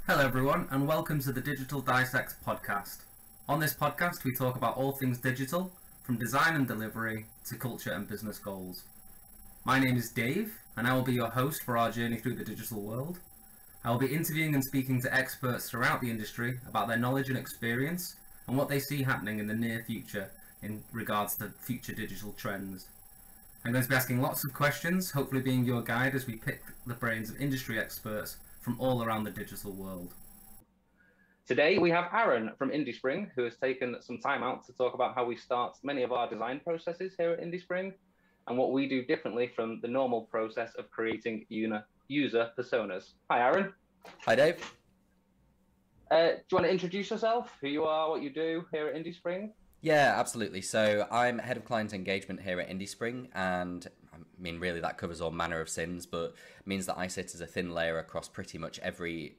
Hello everyone and welcome to the Digital Dissect podcast. On this podcast we talk about all things digital, from design and delivery to culture and business goals. My name is Dave and I will be your host for our journey through the digital world. I will be interviewing and speaking to experts throughout the industry about their knowledge and experience and what they see happening in the near future in regards to future digital trends. I'm going to be asking lots of questions, hopefully being your guide as we pick the brains of industry experts from all around the digital world. Today we have Aaron from IndieSpring, who has taken some time out to talk about how we start many of our design processes here at IndieSpring and what we do differently from the normal process of creating user personas. Hi, Aaron. Hi, Dave. Do you want to introduce yourself, who you are, what you do here at IndieSpring? Yeah, absolutely. So I'm head of client engagement here at IndieSpring, and I mean, really that covers all manner of sins, but means that I sit as a thin layer across pretty much every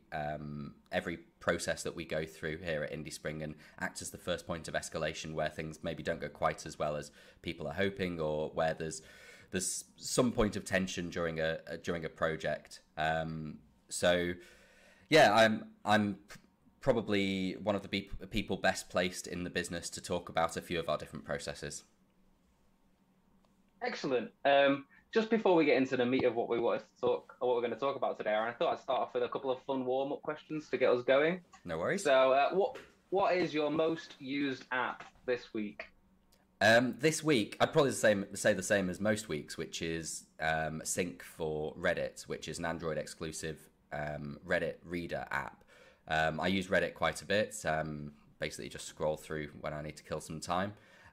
process that we go through here at IndieSpring, and act as the first point of escalation where things maybe don't go quite as well as people are hoping, or where there's some point of tension during a project. So yeah, I'm probably one of the people best placed in the business to talk about a few of our different processes. Excellent. Just before we get into the meat of what we're going to talk about today, Aaron, I thought I'd start off with a couple of fun warm-up questions to get us going. No worries. So, what is your most used app this week? This week, I'd probably say the same as most weeks, which is Sync for Reddit, which is an Android exclusive Reddit reader app. I use Reddit quite a bit, basically just scroll through when I need to kill some time,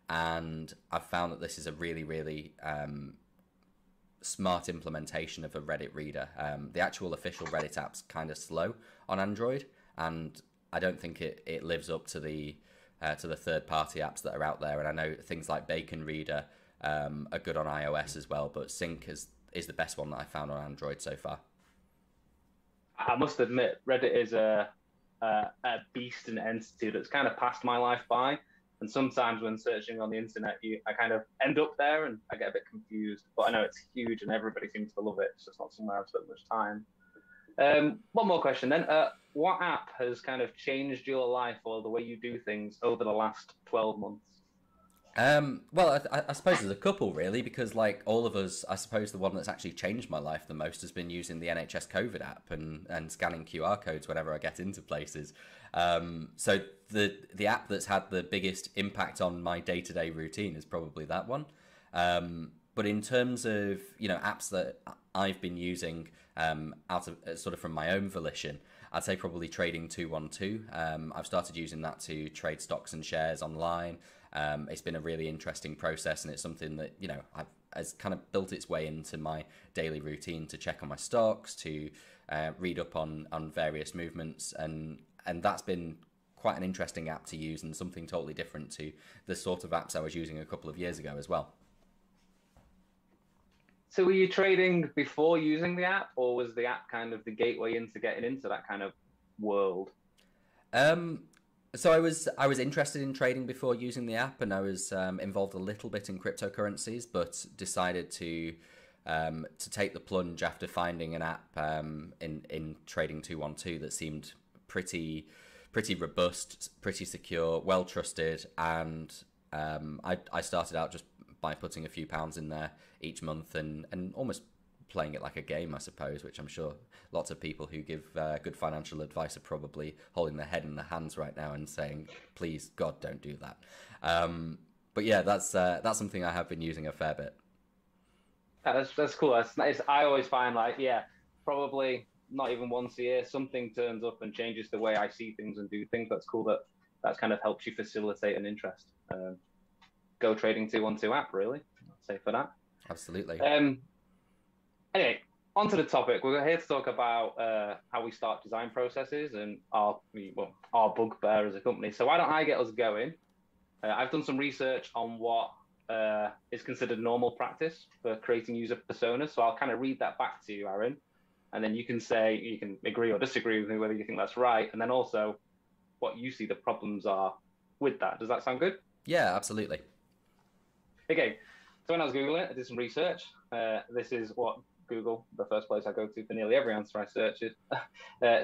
and I've found that this is a really, really smart implementation of a Reddit reader. The actual official Reddit app's kind of slow on Android, and I don't think it lives up to the third-party apps that are out there, and I know things like Bacon Reader are good on iOS as well, but Sync is the best one that I found on Android so far. I must admit, Reddit is a beast and entity that's kind of passed my life by. And sometimes when searching on the internet, I kind of end up there and I get a bit confused. But I know it's huge and everybody seems to love it. It's just not somewhere I've spent much time. One more question then. What app has kind of changed your life or the way you do things over the last 12 months? Well, I suppose there's a couple really, because like all of us, I suppose the one that's actually changed my life the most has been using the NHS COVID app and scanning QR codes whenever I get into places. So the app that's had the biggest impact on my day-to-day routine is probably that one. But in terms of, apps that I've been using out of sort of from my own volition, I'd say probably Trading 212. I've started using that to trade stocks and shares online. It's been a really interesting process, and it's something that has kind of built its way into my daily routine to check on my stocks, to read up on various movements, and that's been quite an interesting app to use, and something totally different to the sort of apps I was using a couple of years ago as well. So were you trading before using the app, or was the app kind of the gateway into getting into that kind of world? So I was interested in trading before using the app, and I was involved a little bit in cryptocurrencies, but decided to take the plunge after finding an app in Trading 212 that seemed pretty robust, pretty secure, well trusted, and I started out just by putting a few pounds in there each month and almost playing it like a game, I suppose, which I'm sure lots of people who give good financial advice are probably holding their head in their hands right now and saying, please, God, don't do that. But yeah, that's something I have been using a fair bit. That's cool. That's nice. I always find probably not even once a year, something turns up and changes the way I see things and do things. That's cool. That kind of helps you facilitate an interest. Go Trading 212 app, really. I'd say for that. Absolutely. Anyway, onto the topic. We're here to talk about how we start design processes and our bugbear as a company. So why don't I get us going? I've done some research on what is considered normal practice for creating user personas. So I'll kind of read that back to you, Aaron, and then you can agree or disagree with me whether you think that's right, and then also what you see the problems are with that. Does that sound good? Yeah, absolutely. Okay, so when I was Googling it, I did some research. This is what Google, the first place I go to for nearly every answer I search it,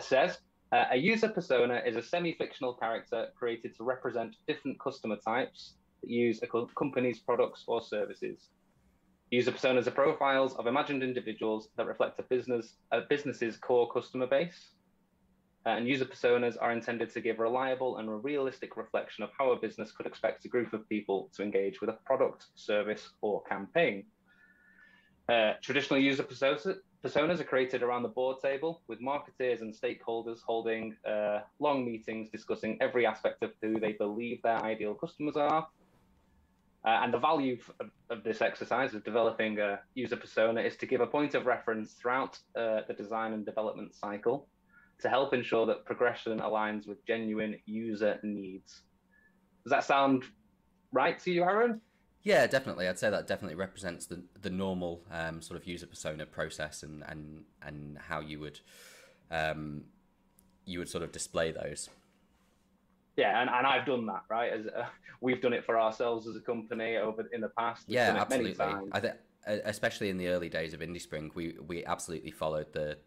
says. A user persona is a semi-fictional character created to represent different customer types that use a company's products or services. User personas are profiles of imagined individuals that reflect a business's core customer base. And user personas are intended to give reliable and a realistic reflection of how a business could expect a group of people to engage with a product, service, or campaign. Traditional user personas are created around the board table, with marketeers and stakeholders holding long meetings discussing every aspect of who they believe their ideal customers are. And the value of this exercise of developing a user persona is to give a point of reference throughout the design and development cycle to help ensure that progression aligns with genuine user needs. Does that sound right to you, Aaron? Yeah, definitely. I'd say that definitely represents the normal sort of user persona process and how you would sort of display those. Yeah, and I've done that, right? As we've done it for ourselves as a company in the past. We've done it absolutely. Many times. I think, especially in the early days of Indie Spring, we absolutely followed the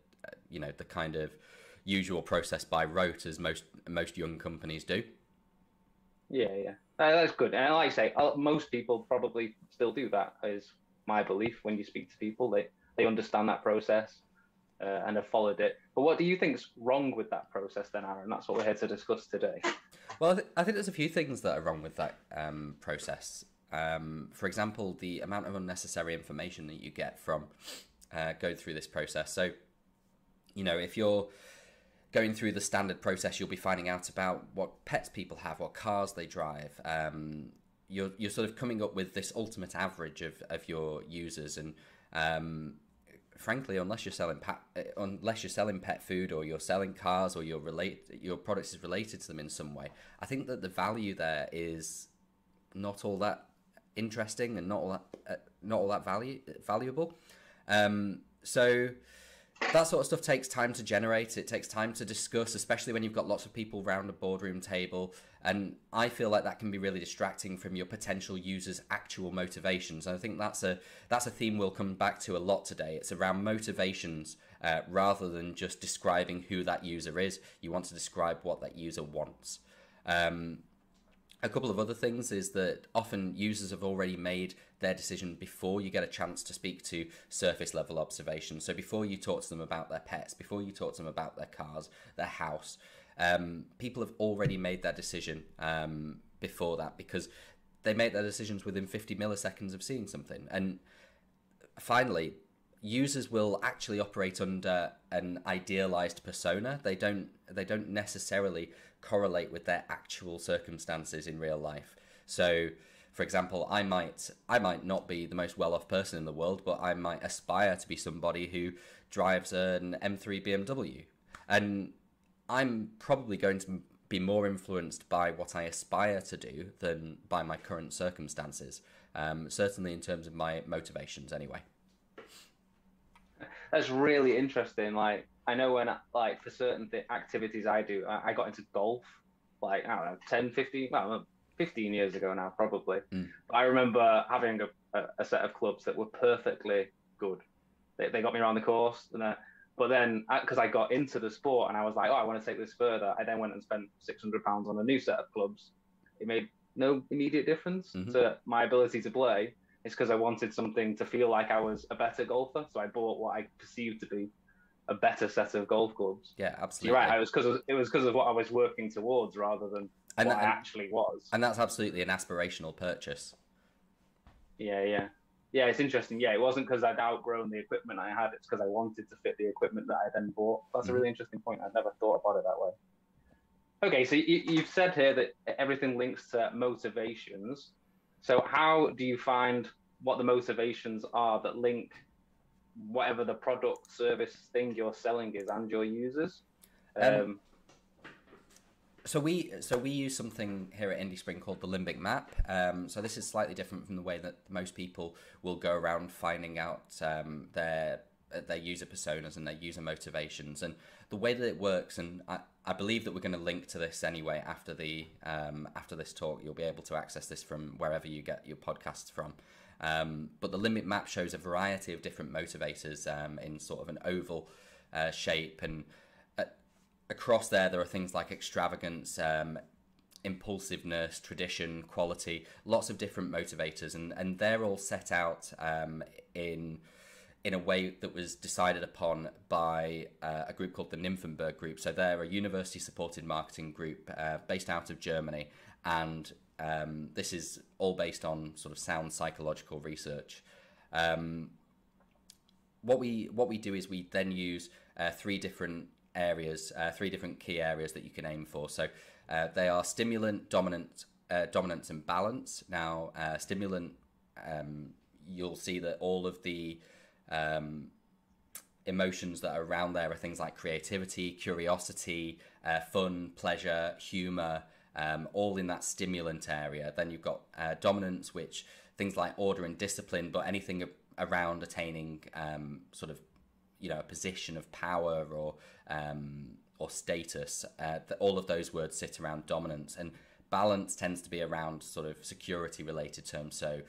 the kind of usual process by rote, as most young companies do. Yeah. That's good. And like I say, most people probably still do that, is my belief. When you speak to people, they understand that process and have followed it. But what do you think's wrong with that process then, Aaron? That's what we're here to discuss today. Well, I think there's a few things that are wrong with that process. For example, the amount of unnecessary information that you get from going through this process. So, if you're going through the standard process, you'll be finding out about what pets people have, what cars they drive. You're sort of coming up with this ultimate average of your users, and frankly, unless you're selling pet food, or you're selling cars, or your products is related to them in some way, I think that the value there is not all that interesting and not all that valuable. So that sort of stuff takes time to generate. It takes time to discuss, especially when you've got lots of people around a boardroom table. And I feel like that can be really distracting from your potential users' actual motivations. And I think that's a theme we'll come back to a lot today. It's around motivations rather than just describing who that user is. You want to describe what that user wants. A couple of other things is that often users have already made their decision before you get a chance to speak to surface level observations. So before you talk to them about their pets, before you talk to them about their cars, their house, people have already made their decision before that, because they make their decisions within 50 milliseconds of seeing something. And finally, users will actually operate under an idealized persona. They don't necessarily correlate with their actual circumstances in real life. So, for example, I might not be the most well-off person in the world, but I might aspire to be somebody who drives an M3 BMW. And I'm probably going to be more influenced by what I aspire to do than by my current circumstances, certainly in terms of my motivations anyway. That's really interesting. Like, I know when, like, for certain activities I do, I got into golf, like, I don't know, 10, 15 years ago now, probably. But I remember having a set of clubs that were perfectly good. They got me around the course. But then, because I got into the sport and I was like, oh, I want to take this further, I then went and spent £600 on a new set of clubs. It made no immediate difference to my ability to play. It's because I wanted something to feel like I was a better golfer. So I bought what I perceived to be a better set of golf clubs. Yeah, absolutely. You're right. It was because of what I was working towards rather than what I actually was. And that's absolutely an aspirational purchase. Yeah, it's interesting. Yeah, it wasn't because I'd outgrown the equipment I had. It's because I wanted to fit the equipment that I then bought. That's a really interesting point. I'd never thought about it that way. Okay, so you've said here that everything links to motivations. So how do you find what the motivations are that link whatever the product, service thing you're selling is and your users? So we use something here at Indie Spring called the Limbic map. So this is slightly different from the way that most people will go around finding out their user personas and their user motivations. And the way that it works, and I believe that we're going to link to this anyway after this talk. You'll be able to access this from wherever you get your podcasts from. But the Limbic map shows a variety of different motivators in sort of an oval shape, and across there are things like extravagance, impulsiveness, tradition, quality, lots of different motivators, and they're all set out in a way that was decided upon by a group called the Nymphenburg Group. So they're a university-supported marketing group based out of Germany, and this is all based on sort of sound psychological research. What we do is we then use three different key areas that you can aim for. So they are stimulant, dominance, and balance. Now, stimulant, you'll see that all of the emotions that are around there are things like creativity, curiosity, fun, pleasure, humor, all in that stimulant area. Then you've got dominance, which things like order and discipline, but anything around attaining sort of, a position of power or status. All of those words sit around dominance, and balance tends to be around sort of security related terms. So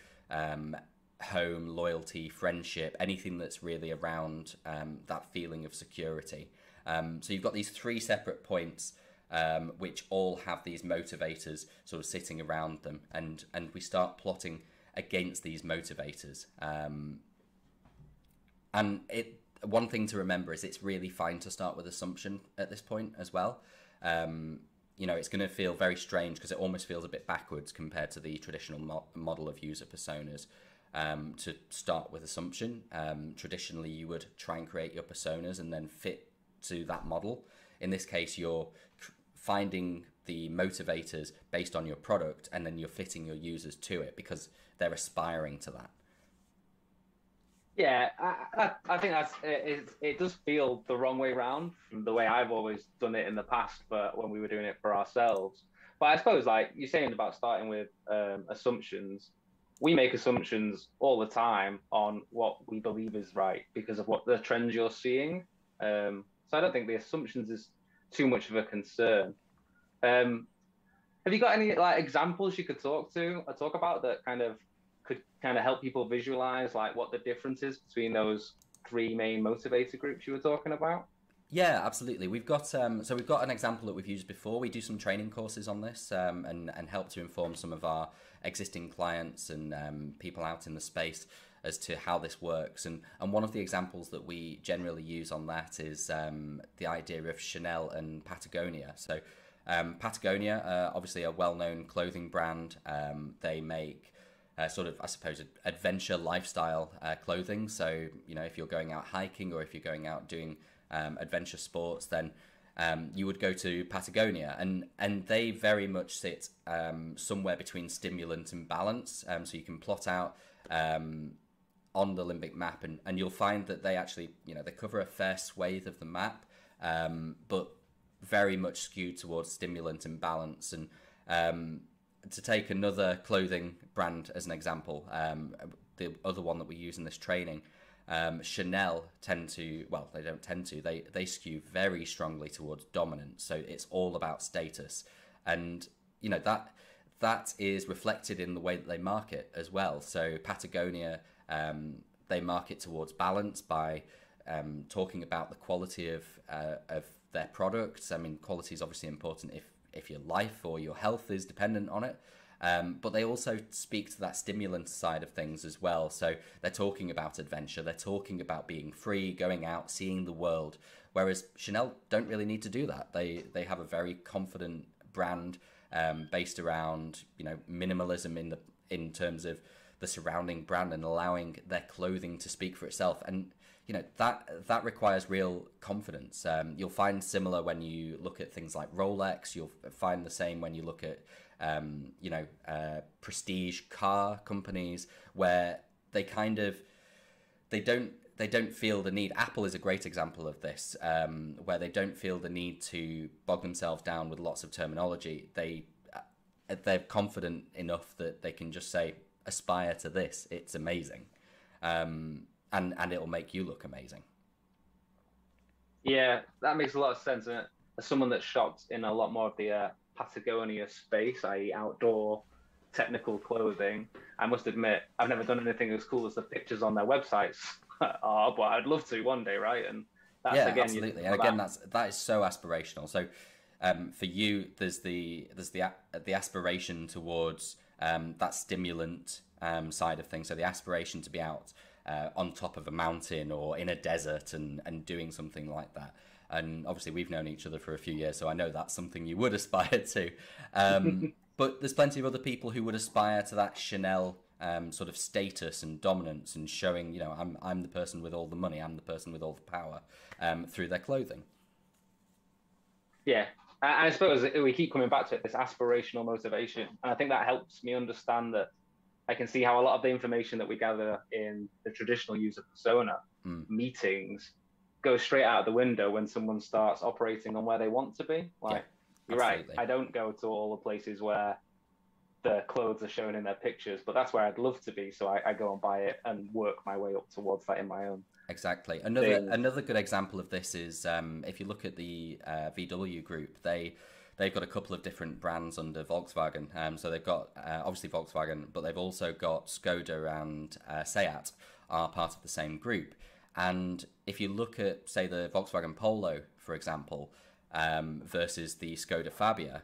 home, loyalty, friendship, anything that's really around that feeling of security. So you've got these three separate points which all have these motivators sort of sitting around them, and we start plotting against these motivators. And one thing to remember is it's really fine to start with assumption at this point as well. It's going to feel very strange because it almost feels a bit backwards compared to the traditional model of user personas. To start with assumption. Traditionally, you would try and create your personas and then fit to that model. In this case, you're finding the motivators based on your product, and then you're fitting your users to it because they're aspiring to that. Yeah, I think it does feel the wrong way around from the way I've always done it in the past, but when we were doing it for ourselves. But I suppose, like you're saying about starting with assumptions, we make assumptions all the time on what we believe is right because of what the trends you're seeing. So I don't think the assumptions is too much of a concern. Have you got any examples you could talk about that could help people visualize what the difference is between those three main motivator groups you were talking about? Yeah, absolutely. We've got we've got an example that we've used before. We do some training courses on this and help to inform some of our existing clients and people out in the space as to how this works. And one of the examples that we generally use on that is the idea of Chanel and Patagonia. So Patagonia, obviously a well-known clothing brand. They make sort of, I suppose, adventure lifestyle clothing. So, if you're going out hiking or if you're going out doing adventure sports, then you would go to Patagonia, and they very much sit somewhere between stimulant and balance. So you can plot out on the Limbic map, and you'll find that they actually, they cover a fair swathe of the map, but very much skewed towards stimulant and balance. And to take another clothing brand as an example, the other one that we use in this training, Chanel they skew very strongly towards dominance. So it's all about status, and that is reflected in the way that they market as well. So Patagonia, they market towards balance by talking about the quality of their products. I mean, quality is obviously important if your life or your health is dependent on it. But they also speak to that stimulant side of things as well. So they're talking about adventure, they're talking about being free, going out, seeing the world. Whereas Chanel don't really need to do that. They have a very confident brand based around minimalism in terms of the surrounding brand and allowing their clothing to speak for itself. And that requires real confidence. You'll find similar when you look at things like Rolex. You'll find the same when you look at prestige car companies, where they don't feel the need. Apple is a great example of this, where they don't feel the need to bog themselves down with lots of terminology. They're confident enough that they can just say, aspire to this, it's amazing, and it'll make you look amazing. Yeah, that makes a lot of sense. And as someone that's shopped in a lot more of the Patagonia space, i.e. outdoor technical clothing, I must admit I've never done anything as cool as the pictures on their websites are, but I'd love to one day, right? And That's, Yeah, again, absolutely. And again, that is so aspirational. So for you, there's the aspiration towards that stimulant side of things. So the aspiration to be out on top of a mountain or in a desert and doing something like that. And obviously, we've known each other for a few years, so I know that's something you would aspire to. But there's plenty of other people who would aspire to that Chanel sort of status and dominance and showing, you know, I'm the person with all the money, I'm the person with all the power through their clothing. Yeah, I suppose we keep coming back to it, this aspirational motivation. And I think that helps me understand that I can see how a lot of the information that we gather in the traditional user persona meetings goes straight out of the window when someone starts operating on where they want to be. Like, you're right, I don't go to all the places where the clothes are shown in their pictures, but that's where I'd love to be. So I go and buy it and work my way up towards that in my own. Exactly. Another good example of this is if you look at the VW group, they've got a couple of different brands under Volkswagen. So they've got obviously Volkswagen, but they've also got Skoda and Seat are part of the same group. And if you look at, say, the Volkswagen Polo, for example, versus the Skoda Fabia,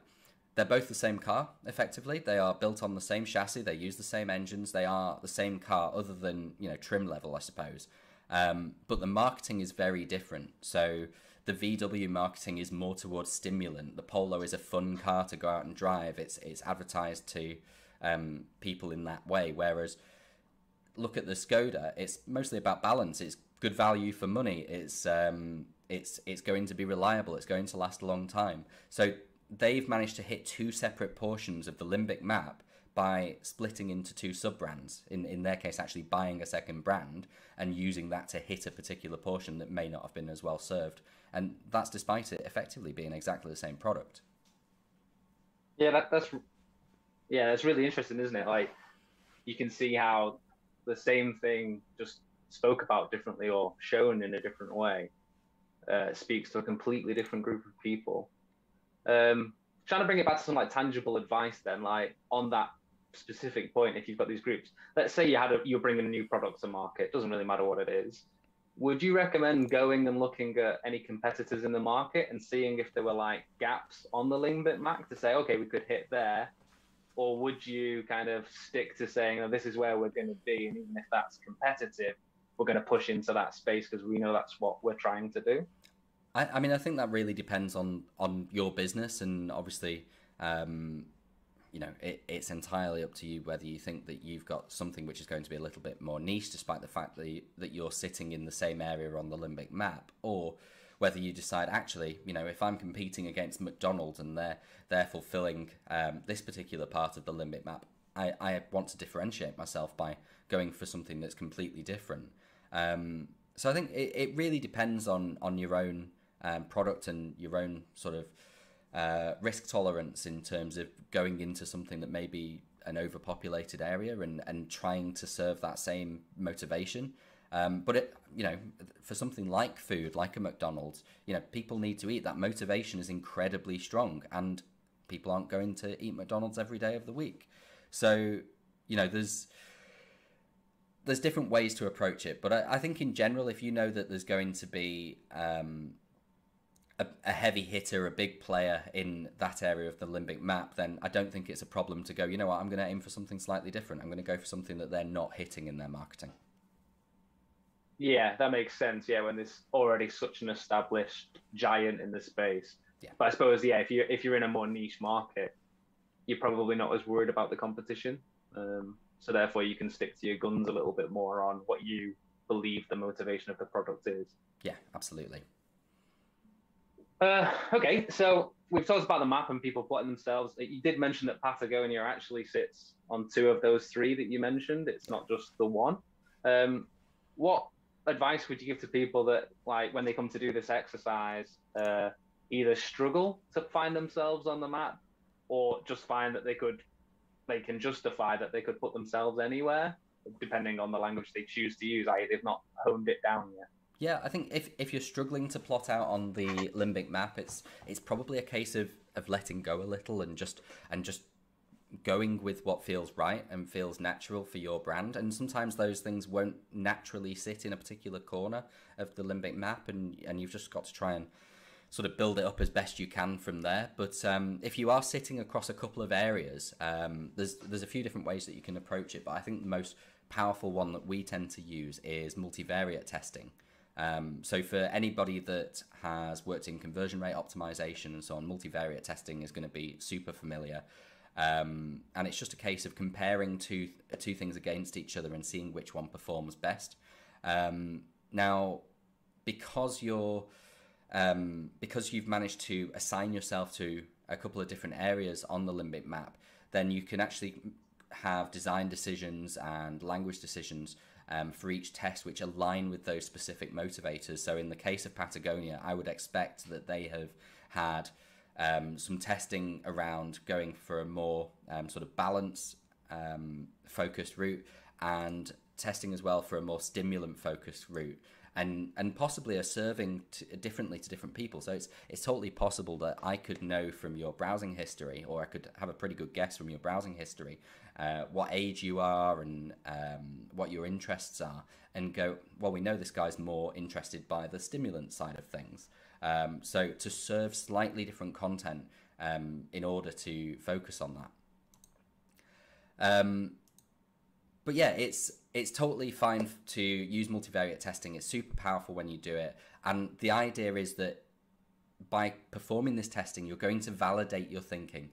they're both the same car, effectively. They are built on the same chassis. They use the same engines. They are the same car, other than, you know, trim level, I suppose. But the marketing is very different. So the VW marketing is more towards stimulant. The Polo is a fun car to go out and drive. It's advertised to people in that way. Whereas look at the Skoda, it's mostly about balance. It's good value for money. It's going to be reliable. It's going to last a long time. So they've managed to hit two separate portions of the Limbic map by splitting into two sub-brands, in their case actually buying a second brand and using that to hit a particular portion that may not have been as well served. And that's despite it effectively being exactly the same product. Yeah, that's really interesting, isn't it? Like, you can see how the same thing just spoke about differently or shown in a different way speaks to a completely different group of people. Trying to bring it back to some like tangible advice then, like on that specific point, if you've got these groups, let's say you're bringing a new product to market, doesn't really matter what it is. Would you recommend going and looking at any competitors in the market and seeing if there were like gaps on the Limbic map to say, okay, we could hit there? Or would you kind of stick to saying, oh, this is where we're going to be, and even if that's competitive, we're going to push into that space because we know that's what we're trying to do? I mean, I think that really depends on your business, and obviously, you know, it's entirely up to you whether you think that you've got something which is going to be a little bit more niche, despite the fact that you're sitting in the same area on the Limbic map, or whether you decide, actually, you know, if I'm competing against McDonald's and they're fulfilling this particular part of the Limbic map, I want to differentiate myself by going for something that's completely different. So I think it really depends on your own product and your own sort of risk tolerance in terms of going into something that may be an overpopulated area and trying to serve that same motivation. But you know, for something like food, like a McDonald's, you know, people need to eat. That motivation is incredibly strong, and people aren't going to eat McDonald's every day of the week. So, you know, there's different ways to approach it. But I think in general, if you know that there's going to be a heavy hitter, a big player in that area of the Limbic map, then I don't think it's a problem to go, you know what, I'm going to aim for something slightly different. I'm going to go for something that they're not hitting in their marketing. Yeah, that makes sense. Yeah, when there's already such an established giant in the space. Yeah. But I suppose, yeah, if you're in a more niche market, you're probably not as worried about the competition. So therefore, you can stick to your guns a little bit more on what you believe the motivation of the product is. Yeah, absolutely. Okay, so we've talked about the map and people plotting themselves. You did mention that Patagonia actually sits on two of those three that you mentioned. It's not just the one. What advice would you give to people that, like, when they come to do this exercise, either struggle to find themselves on the map, or just find that they can justify that they could put themselves anywhere, depending on the language they choose to use, i.e. they've not honed it down yet? Yeah, I think if you're struggling to plot out on the Limbic map, it's probably a case of letting go a little and just going with what feels right and feels natural for your brand. And sometimes those things won't naturally sit in a particular corner of the Limbic map, and you've just got to try and sort of build it up as best you can from there. But if you are sitting across a couple of areas, there's a few different ways that you can approach it, but I think the most powerful one that we tend to use is multivariate testing. So for anybody that has worked in conversion rate optimization and so on, multivariate testing is going to be super familiar. And it's just a case of comparing two things against each other and seeing which one performs best. Now, because you've managed to assign yourself to a couple of different areas on the Limbic map, then you can actually have design decisions and language decisions for each test which align with those specific motivators. So in the case of Patagonia, I would expect that they have had some testing around going for a more sort of balance focused route, and testing as well for a more stimulant focused route, and possibly are serving differently to different people. So it's totally possible that I could know from your browsing history, or I could have a pretty good guess from your browsing history, what age you are and what your interests are, and go, well, we know this guy's more interested by the stimulant side of things. So to serve slightly different content in order to focus on that. But yeah, it's totally fine to use multivariate testing. It's super powerful when you do it. And the idea is that by performing this testing, you're going to validate your thinking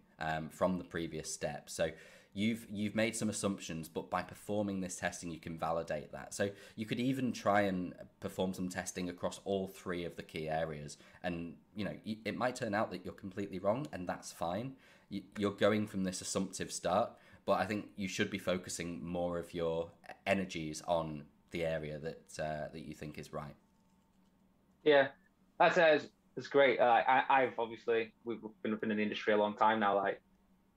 from the previous step. So you've made some assumptions, but by performing this testing, you can validate that. So you could even try and perform some testing across all three of the key areas. And, you know, it might turn out that you're completely wrong, and that's fine. You're going from this assumptive start, but I think you should be focusing more of your energies on the area that you think is right. Yeah, that's great. I've obviously, we've been up in the industry a long time now, like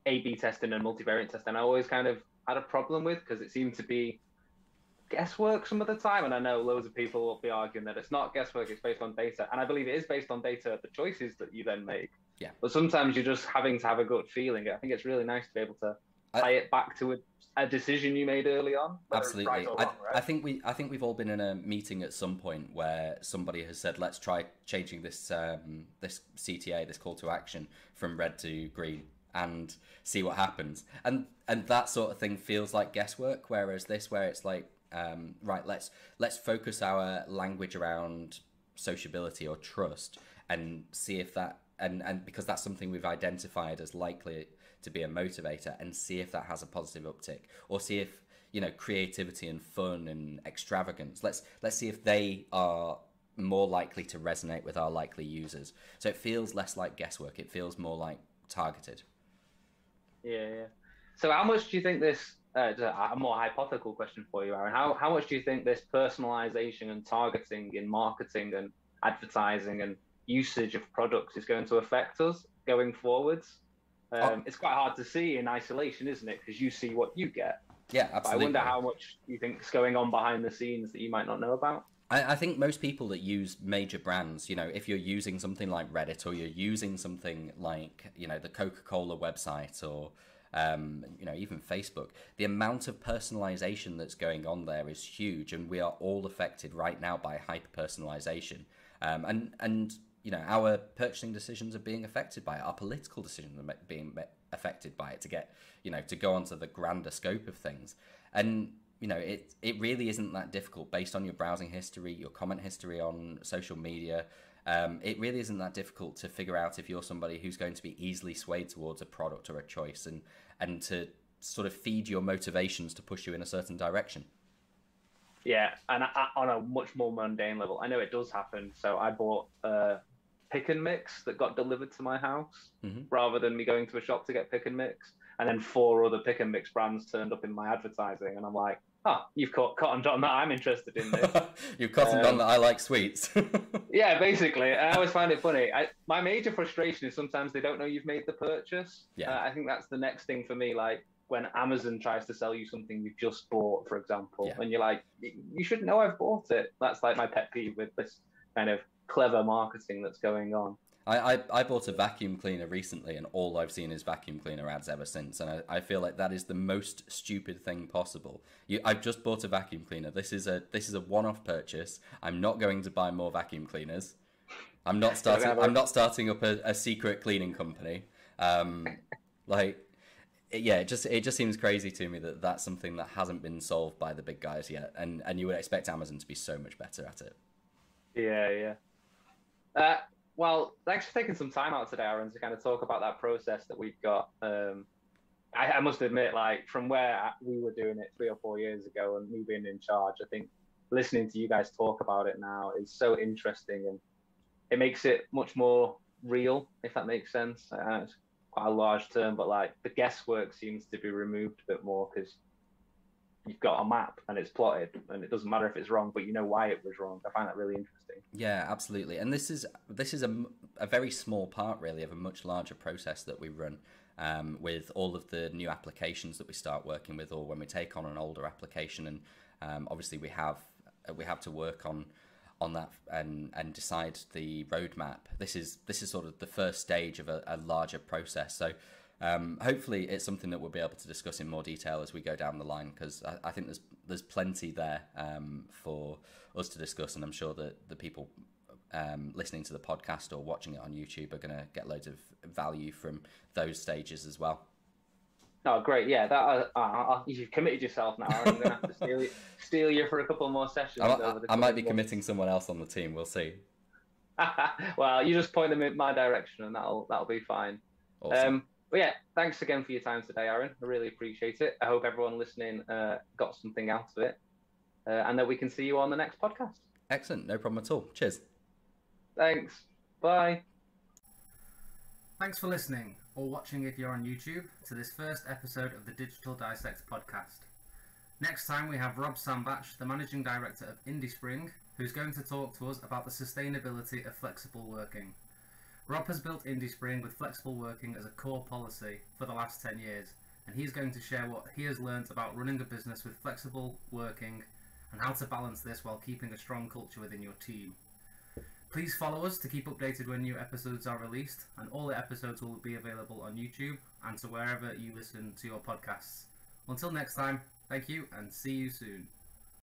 A/B testing and multivariate testing. I always kind of had a problem with, because it seemed to be guesswork some of the time. And I know loads of people will be arguing that it's not guesswork, it's based on data. And I believe it is based on data, the choices that you then make. Yeah. But sometimes you're just having to have a gut feeling. I think it's really nice to be able to tie it back to a decision you made early on. Absolutely. Right or wrong, right? I think we've all been in a meeting at some point where somebody has said, let's try changing this this CTA, this call to action, from red to green, and see what happens. And that sort of thing feels like guesswork, whereas this, where it's like, right, let's focus our language around sociability or trust and see if that, and because that's something we've identified as likely to be a motivator, and see if that has a positive uptick, or see if, you know, creativity and fun and extravagance, let's see if they are more likely to resonate with our likely users. So it feels less like guesswork, it feels more like targeted. Yeah. So how much do you think this, a more hypothetical question for you, Aaron, how much do you think this personalization and targeting in marketing and advertising and usage of products is going to affect us going forwards? It's quite hard to see in isolation, isn't it? Because you see what you get. Yeah, absolutely. But I wonder how much you think is going on behind the scenes that you might not know about. I think most people that use major brands, you know, if you're using something like Reddit, or you're using something like, you know, the Coca-Cola website, or, you know, even Facebook, the amount of personalization that's going on there is huge, and we are all affected right now by hyper-personalization. And you know, our purchasing decisions are being affected by it. Our political decisions are being affected by it, to get, you know, to go onto the grander scope of things. And, you know, it really isn't that difficult based on your browsing history, your comment history on social media. It really isn't that difficult to figure out if you're somebody who's going to be easily swayed towards a product or a choice, and to sort of feed your motivations to push you in a certain direction. Yeah, and on a much more mundane level, I know it does happen. So I bought pick and mix that got delivered to my house, rather than me going to a shop to get pick and mix. And then 4 other pick and mix brands turned up in my advertising, and I'm like, you've cottoned on that I'm interested in this. You've cottoned on that I like sweets. Yeah, basically. I always find it funny. My major frustration is sometimes they don't know you've made the purchase. Yeah. I think that's the next thing for me. Like when Amazon tries to sell you something you've just bought, for example, and you're like, you should know I've bought it. That's like my pet peeve with this kind of clever marketing that's going on. I bought a vacuum cleaner recently, and all I've seen is vacuum cleaner ads ever since. And I feel like that is the most stupid thing possible. I've just bought a vacuum cleaner. This is a one-off purchase. I'm not going to buy more vacuum cleaners. I'm not starting up a secret cleaning company. Yeah, it just seems crazy to me that that's something that hasn't been solved by the big guys yet. And you would expect Amazon to be so much better at it. Yeah. Well, thanks for taking some time out today, Aaron, to kind of talk about that process that we've got. I must admit, like, from where we were doing it 3 or 4 years ago and me being in charge, I think listening to you guys talk about it now is so interesting, and it makes it much more real, if that makes sense. It's quite a large term, but like the guesswork seems to be removed a bit more because you've got a map and it's plotted, and it doesn't matter if it's wrong, but you know why it was wrong. I find that really interesting. Yeah, absolutely. And this is a very small part, really, of a much larger process that we run with all of the new applications that we start working with, or when we take on an older application. And obviously we have to work on that and decide the roadmap. This is sort of the first stage of a larger process. So hopefully it's something that we'll be able to discuss in more detail as we go down the line, because I think there's plenty there for us to discuss, and I'm sure that the people listening to the podcast or watching it on YouTube are going to get loads of value from those stages as well. Oh, great. Yeah, that you've committed yourself now. I'm going to have to steal you for a couple more sessions. I might be committing someone else on the team. We'll see. Well, you just point them in my direction, and that'll be fine. Awesome. But yeah, thanks again for your time today, Aaron. I really appreciate it. I hope everyone listening got something out of it, and that we can see you on the next podcast. Excellent. No problem at all. Cheers. Thanks. Bye. Thanks for listening, or watching if you're on YouTube, to this first episode of the Digital Dissect podcast. Next time we have Rob Sambach, the Managing Director of IndieSpring, who's going to talk to us about the sustainability of flexible working. Rob has built IndieSpring with flexible working as a core policy for the last 10 years, and he's going to share what he has learned about running a business with flexible working and how to balance this while keeping a strong culture within your team. Please follow us to keep updated when new episodes are released, and all the episodes will be available on YouTube and to wherever you listen to your podcasts. Until next time, thank you and see you soon.